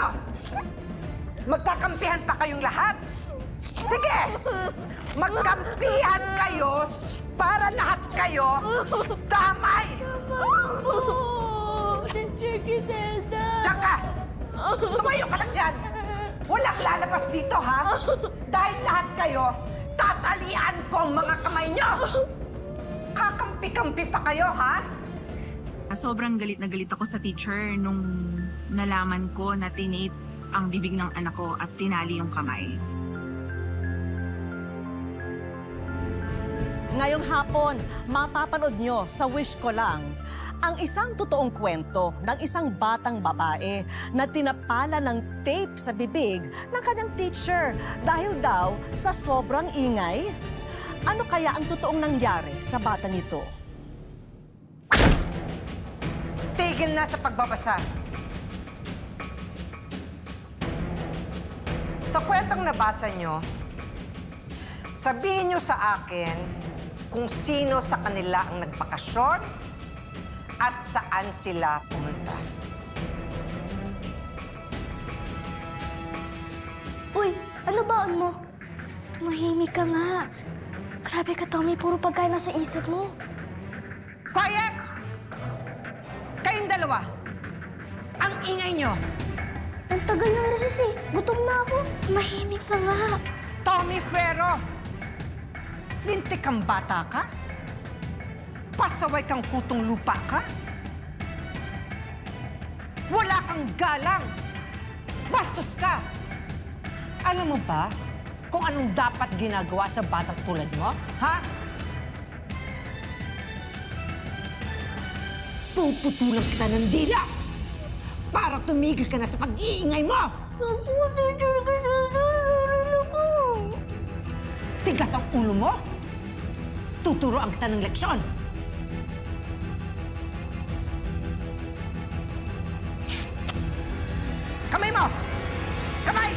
Ano? Magkakampihan pa kayong lahat? Sige! Magkampihan kayo para lahat kayo damay! Teacher Griselda! Diyan ka! Tumayo ka lang dyan! Walang lalabas dito, ha? Dahil lahat kayo, tatalian ko ang mga kamay nyo! Kakampi-kampi pa kayo, ha? Sobrang galit na galit ako sa teacher nung nalaman ko na tinape ang bibig ng anak ko at tinali yung kamay. Ngayong hapon, mapapanood nyo sa Wish Ko Lang ang isang totoong kwento ng isang batang babae na tinapala ng tape sa bibig ng kanyang teacher dahil daw sa sobrang ingay. Ano kaya ang totoong nangyari sa bata nito? Tigil na sa pagbabasa. Sa kwentong nabasa nyo, sabihin nyo sa akin kung sino sa kanila ang nagbakasyon at saan sila pumunta. Uy, ano baon mo? Tumahimik ka nga. Grabe ka, Tommy. Puro pagkain na sa isip mo. Quiet! Kayong dalawa, ang ingay nyo. Ang tagal ng recess eh. Gutom na ako. Tumahimik ka nga. Tommy Ferro, lintik kang bata ka? Pasaway kang kutong lupa ka? Wala kang galang! Bastos ka! Alam mo ba kung anong dapat ginagawa sa batang tulad mo? Ha? Puputulan kita ng dila para tumigil ka na sa pag-iingay mo! Naku, Teacher Griselda. Saran ako. Tigas ang ulo mo? Tuturoan kita ng leksyon. Kamay mo! Kamay!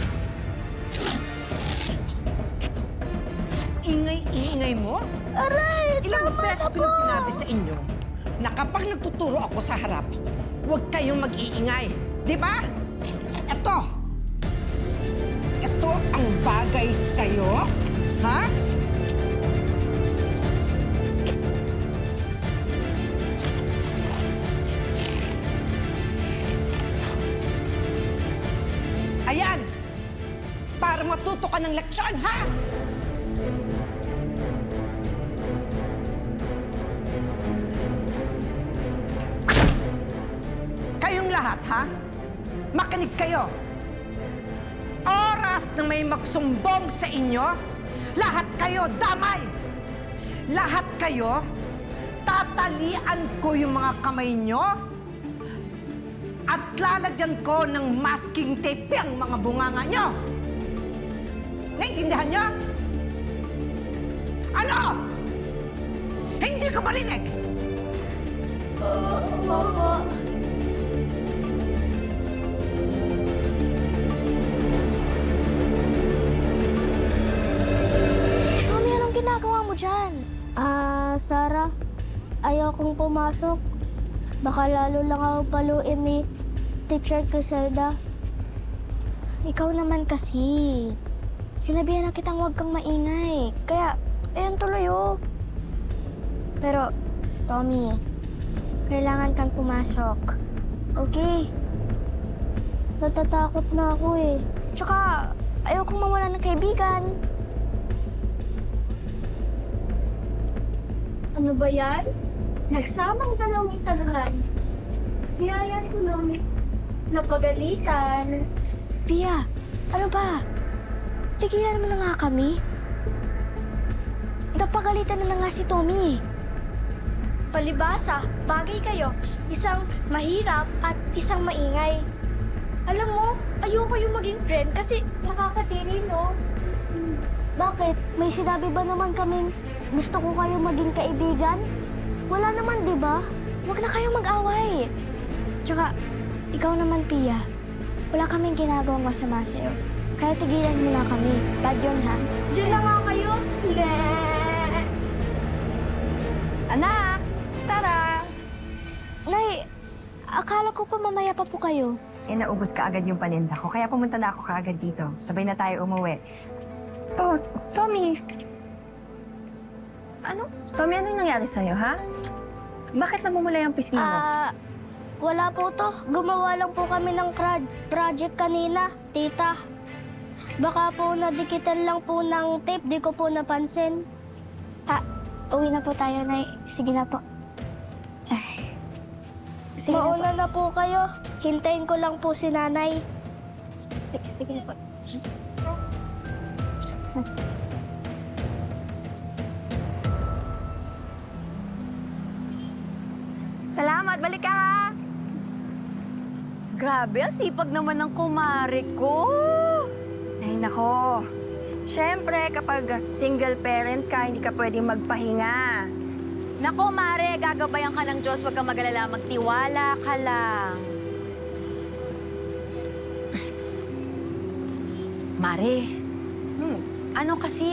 Ingay-ingay mo? Aray! Ilang beses ko nang sinabi sa inyo na kapag nagtuturo ako sa harap, huwag kayong mag-iingay. Di ba? Ito. Ito ang bagay sa'yo. Ha? Ayan! Para matuto ka ng leksyon, ha? Kayong lahat, ha? Makinig kayo. Oras na may magsumbong sa inyo, lahat kayo damay. Lahat kayo, tatalian ko yung mga kamay nyo at lalagyan ko ng masking tape ang mga bunganga nyo. Naintindihan nyo? Ano? Hindi ka marinig? Mama. Mami, anong ginagawa mo dyan? Sarah, ayaw kong pumasok. Baka lalo lang ako paluin ni Teacher Griselda. Ikaw naman kasi. Sinabihan na kitang huwag kang maingay. Kaya, ayan tuloy oh. Pero, Tommy, kailangan kang pumasok. Okay? Natatakot na ako eh. Tsaka, ayaw kong mawala ng kaibigan. Ano ba yan? Nagsamang dalawang talunan. Biyayan ko lang napagalitan. Pia, ano ba? Tigilan mo na nga kami. Napagalitan na nga si Tommy. Palibasa, bagay kayo. Isang mahirap at isang maingay. Alam mo, ayoko yung maging friend kasi nakakatiri, no? Bakit? May sinabi ba naman kaming gusto ko kayo maging kaibigan? Wala naman, di ba? Huwag na kayong mag-away. Tsaka, ikaw naman, Pia. Wala kaming ginagawang masama sa'yo. Kaya tigilan mo na kami. Bad yun, ha? Diyan lang nga kayo. Hindi. Anak! Sarah! Nay, akala ko pa mamaya pa po kayo. naubos ka agad yung paninda ko. Kaya pumunta na ako kaagad dito. Sabay na tayo umuwi. Oh, Tommy. Tommy, anong nangyari sa'yo, ha? Bakit namumula yung pisngi mo? Wala po to. Gumawa lang po kami ng project kanina, tita. Baka po nadikitan lang po ng tape, di ko po napansin. Uwi na po tayo, Nay. Sige na po. Sige Mauna na po kayo. Hintayin ko lang po si Nanay. Sige po. Salamat, balik ka, ha? Grabe, ang sipag naman ng kumare ko. Ay, nako. Siyempre, kapag single parent ka, hindi ka pwedeng magpahinga. Nako, Mare, gagabayan ka ng Diyos. Huwag kang mag-alala, magtiwala ka lang. Mare, ano kasi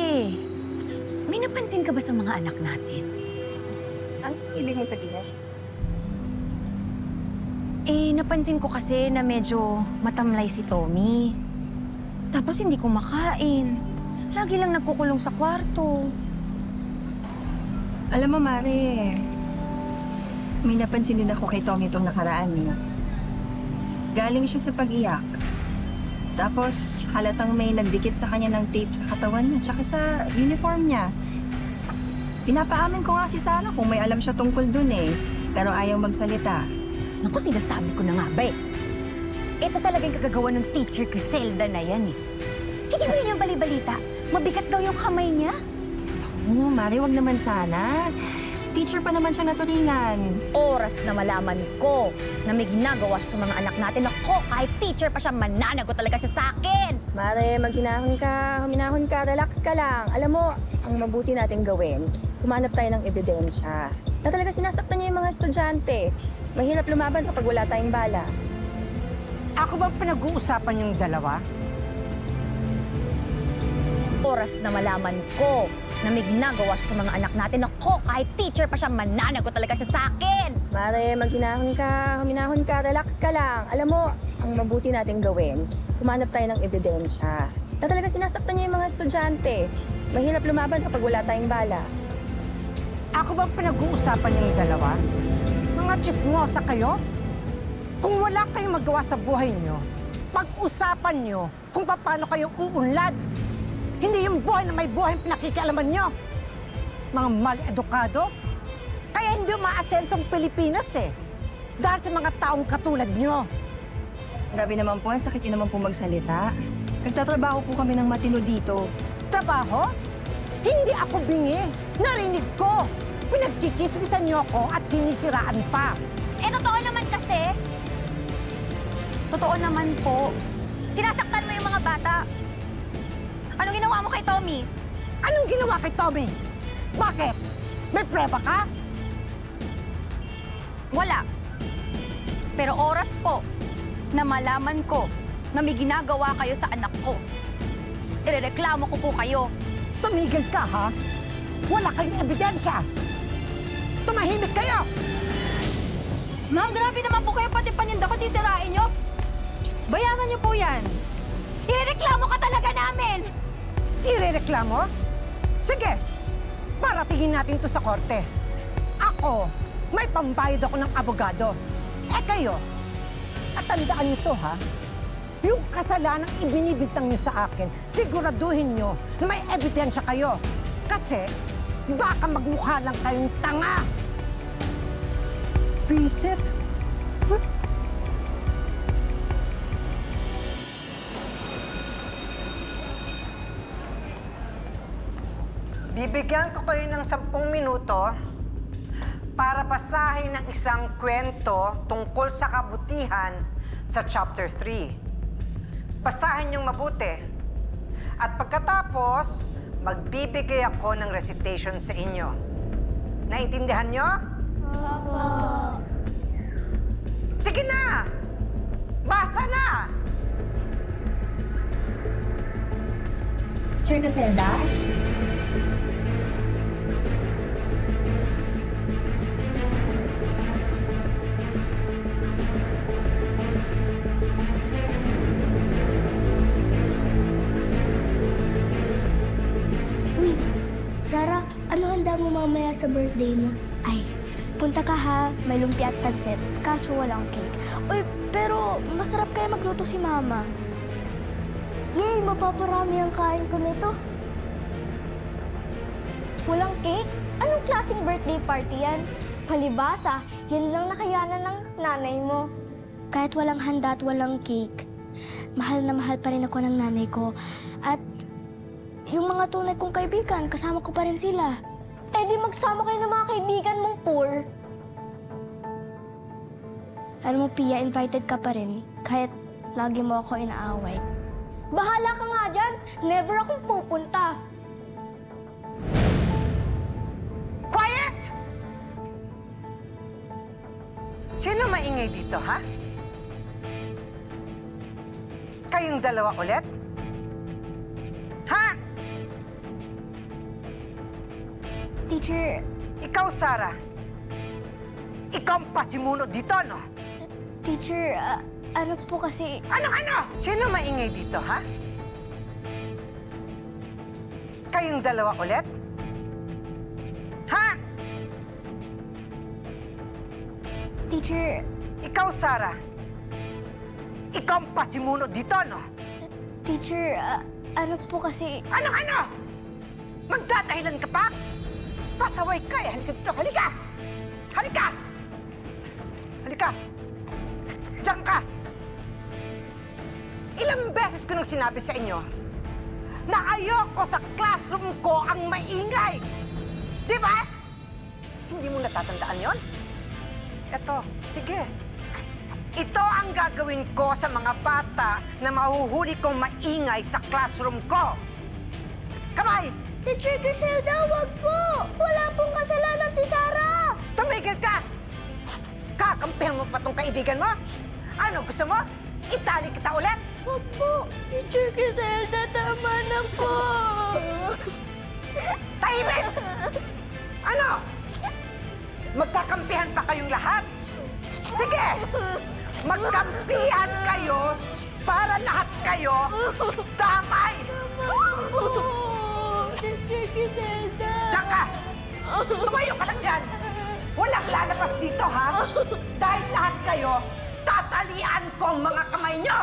may napansin ka ba sa mga anak natin? Ano ibig mo sabihin? Napansin ko kasi na medyo matamlay si Tommy. Tapos hindi kumakain. Lagi lang nagkukulong sa kwarto. Alam mo, Mare, may napansin din ako kay Tommy itong nakaraan niya. Galing siya sa pag-iyak. Tapos, halatang may nagdikit sa kanya ng tape sa katawan niya, tsaka sa uniform niya. Pinapaamin ko nga si Sarah kung may alam siya tungkol dun eh. Pero ayaw magsalita. Naku, sinasabi ko na nga ba eh. Ito talagang kagagawa ng teacher Griselda na yan eh. Hindi ba yun yung balibalita? Mabigat daw yung kamay niya? Oo, Mare, wag naman sana. Teacher pa naman siya naturingan. Oras na malaman ko na may ginagawa siya sa mga anak natin. Ako, kahit teacher pa siya, mananagot talaga siya sa akin. Mare, maghinahon ka, huminahon ka, relax ka lang. Alam mo, ang mabuti natin gawin, humanap tayo ng ebidensya. Na talaga sinasaktan niya yung mga estudyante. Mahirap lumaban kapag wala tayong bala. Ako bang pinag-uusapan yung dalawa? Oras na malaman ko na may ginagawa siya sa mga anak natin. Ako, kahit teacher pa siya, mananagot talaga siya sa akin. Mare, maghinahon ka, huminahon ka, relax ka lang. Alam mo, ang mabuti natin gawin, humanap tayo ng ebidensya. Na talaga sinasaktan niya yung mga estudyante. Mahirap lumaban kapag wala tayong bala. Ako bang pinag-uusapan yung dalawa? Mga chismosa kayo? Kung wala kayong magawa sa buhay nyo, pag-usapan nyo kung paano kayo uunlad. Hindi yung buhay na may buhay ang pinakikialaman nyo. Mga mal-edukado. Kaya hindi umaasenso ang Pilipinas eh. Dahil sa mga taong katulad nyo. Grabe naman po, ang sakit yun naman po magsalita. Nagtatrabaho po kami ng matino dito. Trabaho? Hindi ako bingi. Narinig ko. Pinagchichismisan nyo ako at sinisiraan pa. Totoo naman kasi. Totoo naman po. Sinasaktan mo yung mga bata. Anong ginawa mo kay Tommy? Anong ginawa kay Tommy? Bakit? May preba ka? Wala. Pero oras po na malaman ko na may ginagawa kayo sa anak ko. Irereklamo ko po kayo. Tumigil ka, ha? Wala kayong ebidensya. Tumahimik kayo! Ma'am, grabe naman po kayo, pati paninda ko sisirain nyo. Bayaran nyo po yan. Irereklamo ka talaga namin. Irereklamo? Sige, paratingin natin to sa korte. Ako, may pambayad ako ng abogado. Kayo, at tandaan nyo to, ha? Yung kasalanang ibinibintang niyo sa akin, siguraduhin nyo na may ebidensya kayo. Kasi, baka magmukha lang kayong tanga. Visit? Bibigyan ko kayo ng 10 minuto para basahin ng isang kwento tungkol sa kabutihan sa Chapter 3. Basahin niyong mabuti. At pagkatapos, magbibigay ako ng recitation sa inyo. Naintindihan niyo? Opo. Sige na! Basa na! Sure na, Zelda? mamaya sa birthday mo? Ay, punta ka ha. May lumpia at pansit. Kaso walang cake. Uy, pero masarap kaya magluto si Mama. Yay! Mapaparami ang kain ko nito. Walang cake? Anong klaseng birthday party yan? Palibasa, yan lang nakayanan ng nanay mo. Kahit walang handa at walang cake, mahal na mahal pa rin ako ng nanay ko. At yung mga tunay kong kaibigan, kasama ko pa rin sila. Eh di magsama kayo ng mga kaibigan mong poor. Alam mo, Pia, invited ka pa rin. Kahit lagi mo ako inaaway. Bahala ka nga dyan! Never akong pupunta. Quiet! Sino maingay dito, ha? Kayong dalawa ulit? Ha? Teacher, Ikaw, Sarah. Ikaw ang pasimuno dito, no? teacher, ano po kasi... Ano? Sino maingay dito, ha? Kayong dalawa ulit? Ha? Teacher, Ikaw, Sarah. Ikaw ang pasimuno dito, no? teacher, ano po kasi... Ano? Magdadahilan ka pa? Pasaway ka eh. Halika dito. Halika! Halika! Halika! Diyan ka! Ilang beses ko nang sinabi sa inyo na ayoko sa classroom ko ang maingay. Di ba? Hindi mo natatandaan yon? Eto, sige. Ito ang gagawin ko sa mga bata na mahuhuli kong maingay sa classroom ko. Kamay! Teacher Griselda, wag po! Wala pong kasalanan si Sarah! Tumigil ka! Kakampihan mo pa tong kaibigan mo? Ano, gusto mo? Itali kita ulit? Wag po! Teacher Griselda, tama na po! Tahimik! Ano? Magkakampihan pa kayong lahat? Sige! Magkampihan kayo para lahat kayo damay! Teacher Griselda! Diyan ka! Tumayo ka lang dyan! Walang lalabas dito, ha? Dahil lahat kayo, tatalian ko ang mga kamay nyo!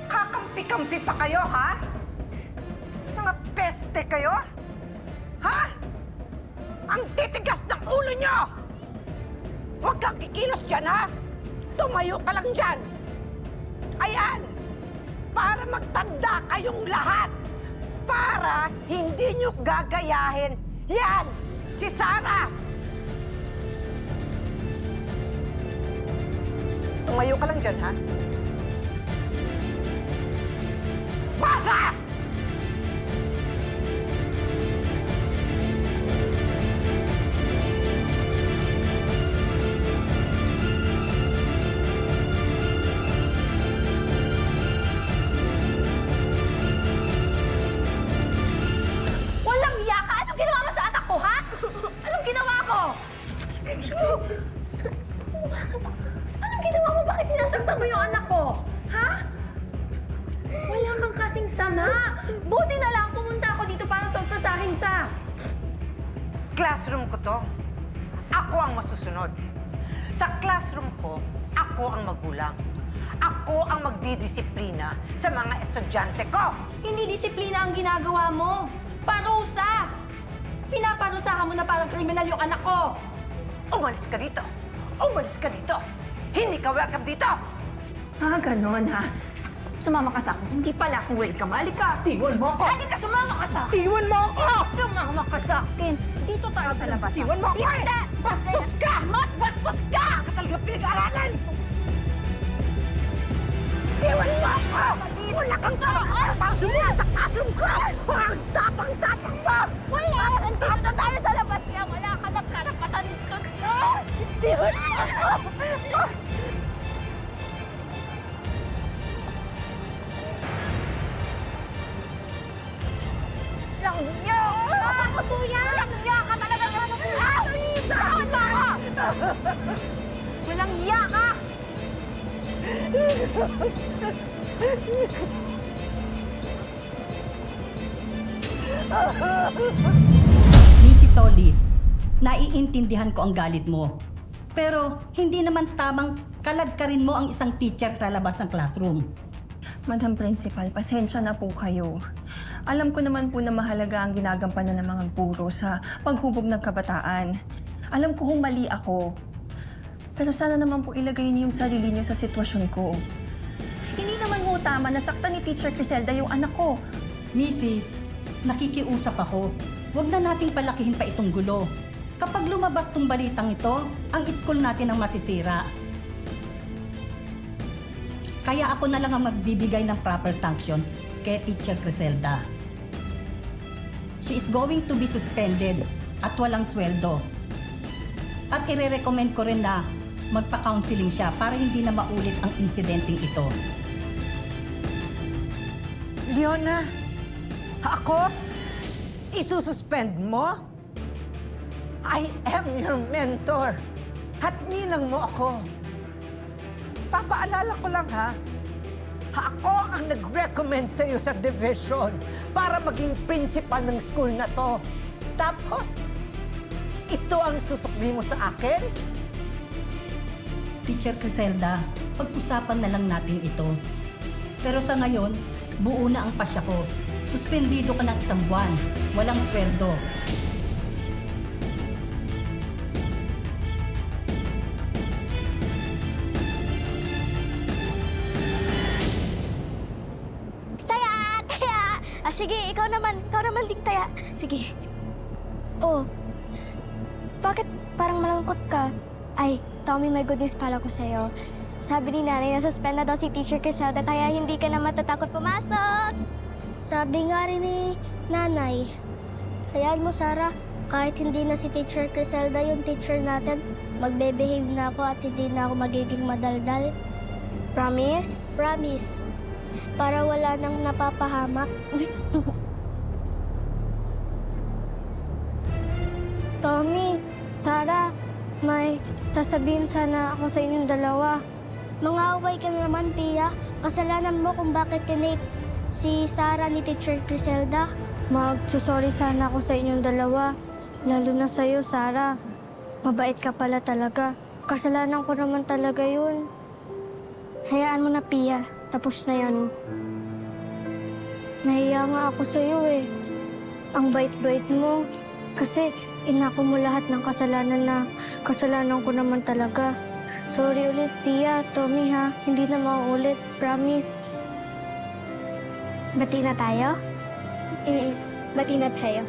Kakampi-kampi pa kayo, ha? Mga peste kayo? Ha? Ang titigas ng ulo nyo! Huwag kang kikilos dyan, ha? Tumayo ka lang dyan! Ayan! Para magtanda kayong lahat! Para hindi nyo gagayahin yan! Si Sarah! Tumayo ka lang dyan, ha? Basa! Walang iya ka! Anong ginawa mo sa anak ko, ha? Anong ginawa ko? Anong ginawa mo? Bakit sinasaktan mo yung anak ko? Ha? Wala kang kasing sana. Buti na lang pumunta ako dito para sorpresahin siya. Classroom ko to. Ako ang masusunod. Sa classroom ko, ako ang magulang. Ako ang magdidisiplina sa mga estudyante ko. Hindi disiplina ang ginagawa mo. Parusa! Pinaparusahan mo na parang kriminal yung anak ko. Umalis ka dito. Umalis ka dito. Hindi ka welcome dito. Ganon ha? Sumama ka sa akin. Hindi pala ako welcome. Halika! Iwan mo ako! Halika, sumama ka sa akin! Iwan mo ako! Sumama ka sa akin! Dito tayo sa labas. ha? Iwan mo ako! Hindi! Bastos ka! Mas bastos ka! Ka talaga pinag-aralan! Iwan mo ako! Wala kang tapang para sumula sa classroom ko! Ang tapang-tapang mo! Wala! Nandito na tayo sa labas niya! Wala ka ng karapatan dito! Iwan mo ako! Langya! Kuya! Langya ka talaga! Ah! Saan ba ako? Walang iya ka! Mrs. Mrs. Solis, naiintindihan ko ang galit mo. Pero hindi naman tamang kaladkarin mo ang isang teacher sa labas ng classroom. Madam Principal, pasensya na po kayo. Alam ko naman po na mahalaga ang ginagampanan ng mga guro sa paghubog ng kabataan. Alam ko kung mali ako. Pero sana naman po ilagay niyo yung sarili niyo sa sitwasyon ko. Hindi naman po tama na saktan ni Teacher Criselda yung anak ko. Mrs., nakikiusap ako. Huwag na nating palakihin pa itong gulo. Kapag lumabas tong balitang ito, ang school natin ang masisira. Kaya ako na lang ang magbibigay ng proper sanction kay Teacher Criselda. She is going to be suspended at walang sweldo. At ire-recommend ko rin na magpa-counseling siya para hindi na maulit ang insidenteng ito. Leona, ako? Isususpend mo? I am your mentor. At ninang mo ako. Papaalala ko lang ha, ako ang nag-recommend sa'yo sa division para maging principal ng school na to. Tapos, ito ang susukli mo sa akin? Teacher Criselda, pag-usapan na lang natin ito. Pero sa ngayon, buo na ang pasya ko. Suspendido ka ng 1 buwan. Walang sweldo. Taya! Taya! Sige, ikaw naman ding taya. Sige. Oh, bakit parang malungkot ka? Ay, Tommy, may good news pala ko sa'yo. Sabi ni nanay na suspend na daw si Teacher Criselda kaya hindi ka na matatakot pumasok. Sabi nga rin ni nanay. Hayaan mo, Sarah. Kahit hindi na si Teacher Criselda yung teacher natin, magbe-behave na ako at hindi na ako magiging madaldal. Promise? Promise. Para wala nang napapahamak. Tommy, Sarah, may sasabihin sana ako sa inyong dalawa. Mangaway ka na naman, Pia. Kasalanan mo kung bakit tinate si Sarah ni Teacher Criselda. Magsusorry sana ako sa inyong dalawa. Lalo na sa'yo, Sarah. Mabait ka pala talaga. Kasalanan ko naman talaga yun. Hayaan mo na, Pia. Tapos na yun. Nahiya nga ako sa'yo eh. Ang bait-bait mo. Kasi inako mo lahat ng kasalanan na kasalanan ko naman talaga. Sorry ulit, Pia, Tommy ha. Hindi na mauulit. Promise. Bati na tayo? Bati na tayo.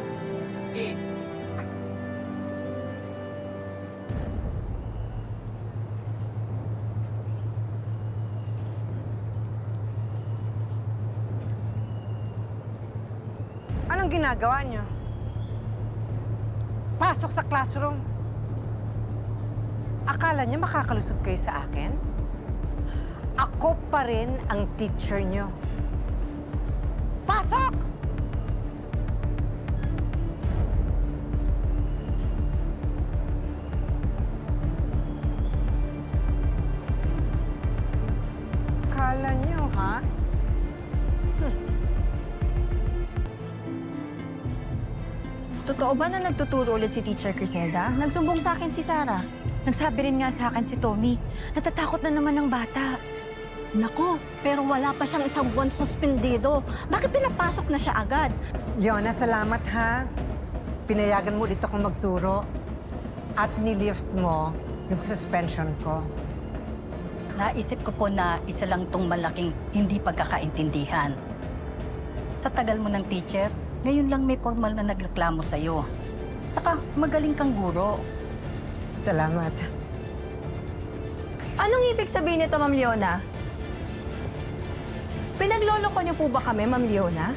Anong ginagawa niyo? Pasok sa classroom. Akala niyo makakalusot kayo sa akin? Ako pa rin ang teacher niyo. Pasok! Akala niyo, ha? Totoo ba na nagtuturo ulit si Teacher Criselda? Nagsumbong sa akin si Sarah. Nagsabi rin nga sa akin si Tommy, natatakot na naman ng bata. Nako, pero wala pa siyang 1 buwan suspendido. Bakit pinapasok na siya agad? Leona, salamat ha. Pinayagan mo ulit akong magturo. At nilift mo yung suspension ko. Naisip ko po na isa lang tong malaking hindi pagkakaintindihan. Sa tagal mo ng teacher, ngayon lang may formal na nagreklamo sa'yo. Saka magaling kang guro. Salamat. Anong ibig sabihin nito, Ma'am Leona? Pinagloloko niyo po ba kami, Ma'am Leona?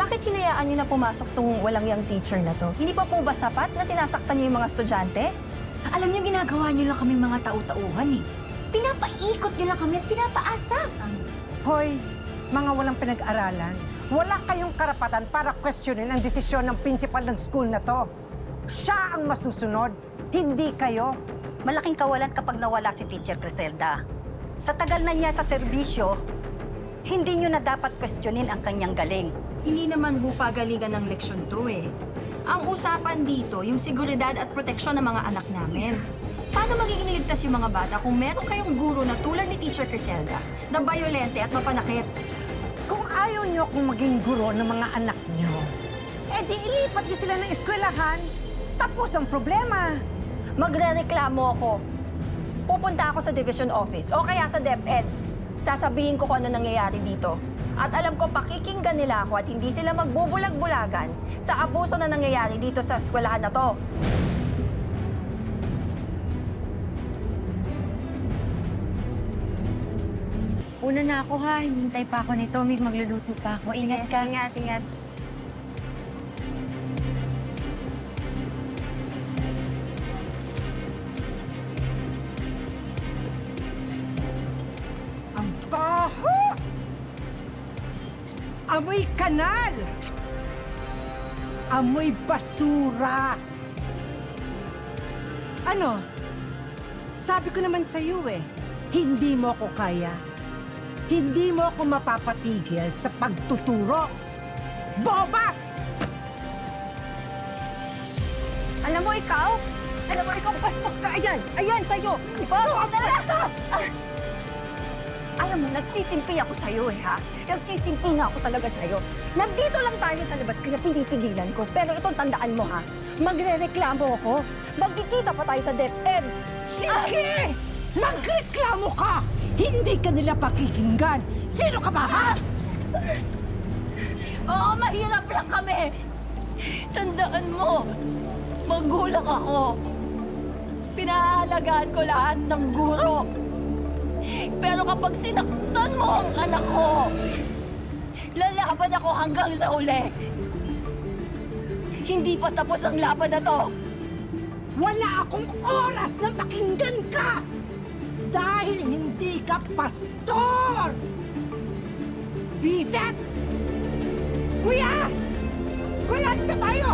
Bakit hinayaan niyo na pumasok tong walang yang teacher na to? Hindi pa po ba sapat na sinasaktan niyo yung mga estudyante? Alam niyo, ginagawa niyo lang kaming mga tau-tauhan eh. Pinapaikot niyo lang kami at pinapaasap. Hoy, mga walang pinag-aralan. Wala kayong karapatan para questionin ang desisyon ng principal ng school na to. Siya ang masusunod, hindi kayo. Malaking kawalan kapag nawala si Teacher Criselda. Sa tagal na niya sa serbisyo, hindi niyo na dapat questionin ang kanyang galing. Hindi naman ho pagalingan ng leksyon to eh. Ang usapan dito, yung seguridad at proteksyon ng mga anak namin. Paano magiging ligtas yung mga bata kung meron kayong guro na tulad ni Teacher Criselda na bayolente at mapanakit? Kung ayaw niyo akong maging guro ng mga anak niyo, di ilipat niyo sila ng eskwelahan. Tapos ang problema. Magrereklamo ako. Pupunta ako sa division office o kaya sa DepEd. Sasabihin ko kung ano nangyayari dito. At alam ko pakikinggan nila ako at hindi sila magbubulag-bulagan sa abuso na nangyayari dito sa eskwelahan na to. Una na ako ha, hinintay pa ako ni Tommy, magluluto pa ako. Ingat ka. Ingat. Ang baho! Amoy kanal! Amoy basura! Ano? Sabi ko naman sa iyo hindi mo ako kaya. Hindi mo ako mapapatigil sa pagtuturo. Boba! Alam mo ikaw bastos ka. Ayan sa'yo. Bakit talaga? Alam mo, nagtitimpi ako sa'yo ha. Nagtitimpi na ako talaga sa'yo. Nandito lang tayo sa labas kaya pinipigilan ko. Pero ito, tandaan mo ha. Magrereklamo ako. Magkikita pa tayo sa DepEd. Sige! Magreklamo ka! Hindi ka nila pakikinggan. Sino ka ba, ha? Oo, mahirap lang kami. Tandaan mo, magulang ako. Pinahalagaan ko lahat ng guro. Pero kapag sinaktan mo ang anak ko, lalaban ako hanggang sa uli. Hindi pa tapos ang laban na to. Wala akong oras na pakinggan ka! Dahil hindi ka pastor! Biset! Kuya! Kuya, isa tayo!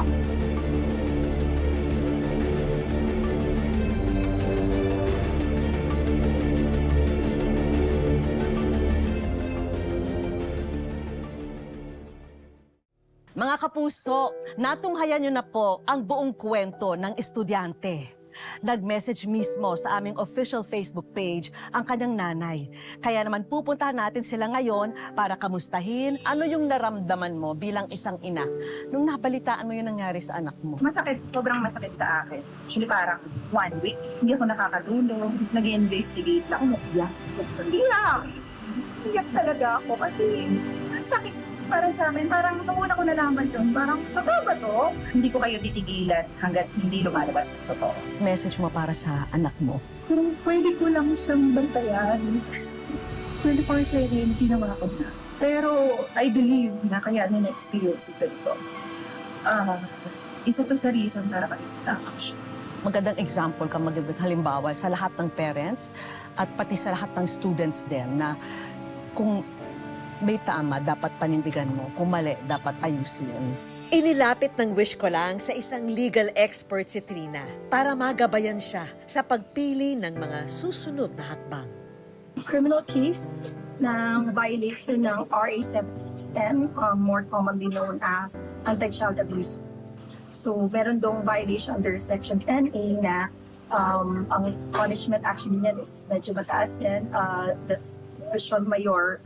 Mga kapuso, natunghayan nyo na po ang buong kwento ng estudyante. Nag-message mismo sa aming official Facebook page ang kanyang nanay. Kaya naman pupuntahan natin sila ngayon para kamustahin ano yung naramdaman mo bilang isang ina nung nabalitaan mo yung nangyari sa anak mo. Masakit, sobrang masakit sa akin. Actually, parang 1 week, hindi ako nakakatulog. Nag-investigate ako. Iyak talaga ako kasi masakit para sa akin. Parang nung una ko nalaman yun, parang totoo ba to? Hindi ko kayo titigilan hanggat hindi lumalabas ang totoo. Message mo para sa anak mo. Pero pwede ko lang siyang bantayan. 24/7, ginawa ko na. Pero I believe na kaya niya na-experience ito dito. Isa to sa reason para pag-itak siya. Magandang example ka, magandang halimbawa sa lahat ng parents at pati sa lahat ng students din na kung may tama, dapat panindigan mo. Kung mali, dapat ayusin. Inilapit ng wish ko lang sa isang legal expert si Trina para magabayan siya sa pagpili ng mga susunod na hakbang. Criminal case ng violation ng RA 7610, more commonly known as anti-child abuse. So, meron dong violation under Section 10A na ang punishment actually niyan is medyo mataas din. That's Vision Mayor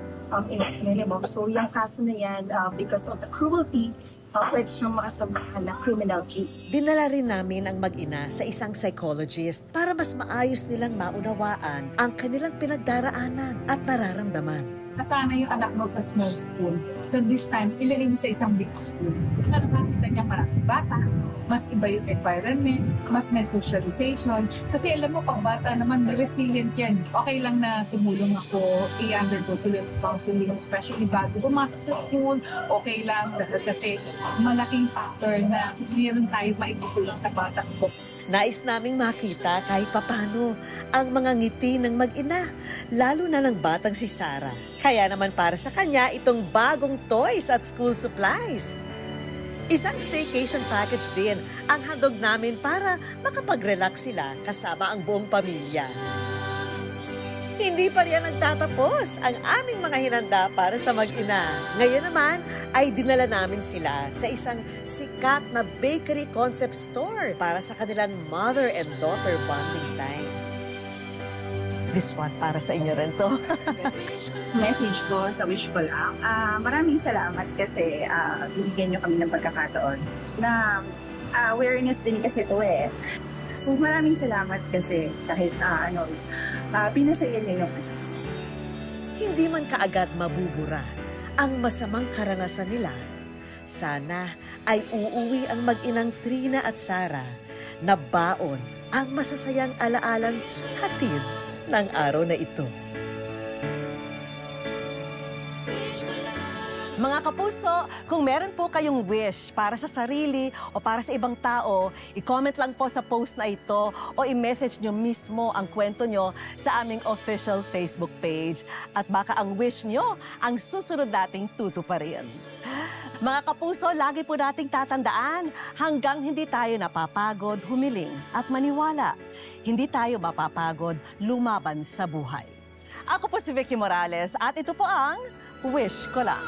minimum. So, yung kaso na yan, because of the cruelty, pwede siyang makasabahan na criminal case. Dinala rin namin ang mag-ina sa isang psychologist para mas maayos nilang maunawaan ang kanilang pinagdaraanan at nararamdaman. Nasana yung anak mo sa small school. So this time, ilagay mo sa isang big school. Nakakasta niya maraming bata. Mas iba yung environment, mas may socialization. Kasi alam mo, pag bata naman, resilient yan. Okay lang na tumulong ako, i-undergo sila yung counseling, especially bago pumasok sa school, okay lang. Dahil kasi malaking factor na meron tayo maitutulong sa bata ko. Nais naming makita kahit papano ang mga ngiti ng mag-ina, lalo na ng batang si Sarah. Kaya naman para sa kanya itong bagong toys at school supplies. Isang staycation package din ang handog namin para makapag-relax sila kasama ang buong pamilya. Hindi pa riyan nagtatapos ang aming mga hinanda para sa mag-ina. Ngayon naman ay dinala namin sila sa isang sikat na bakery concept store para sa kanilang mother and daughter bonding time. This one, para sa inyo rin to. Message ko sa wish ko lang, maraming salamat kasi binigyan nyo kami ng pagkakataon na awareness din kasi ito eh. So maraming salamat kasi kahit pinasaya nyo yung Hindi man kaagad mabubura ang masamang karanasan nila. Sana ay uuwi ang mag-inang Trina at Sara na baon ang masasayang alaalang hatid ng araw na ito. Mga kapuso, kung meron po kayong wish para sa sarili o para sa ibang tao, i-comment lang po sa post na ito o i-message nyo mismo ang kwento nyo sa aming official Facebook page. At baka ang wish nyo ang susunod nating tutuparin. Mga kapuso, lagi po nating tatandaan hanggang hindi tayo napapagod, humiling at maniwala. Hindi tayo mapapagod lumaban sa buhay. Ako po si Vicky Morales at ito po ang Wish Ko Lang.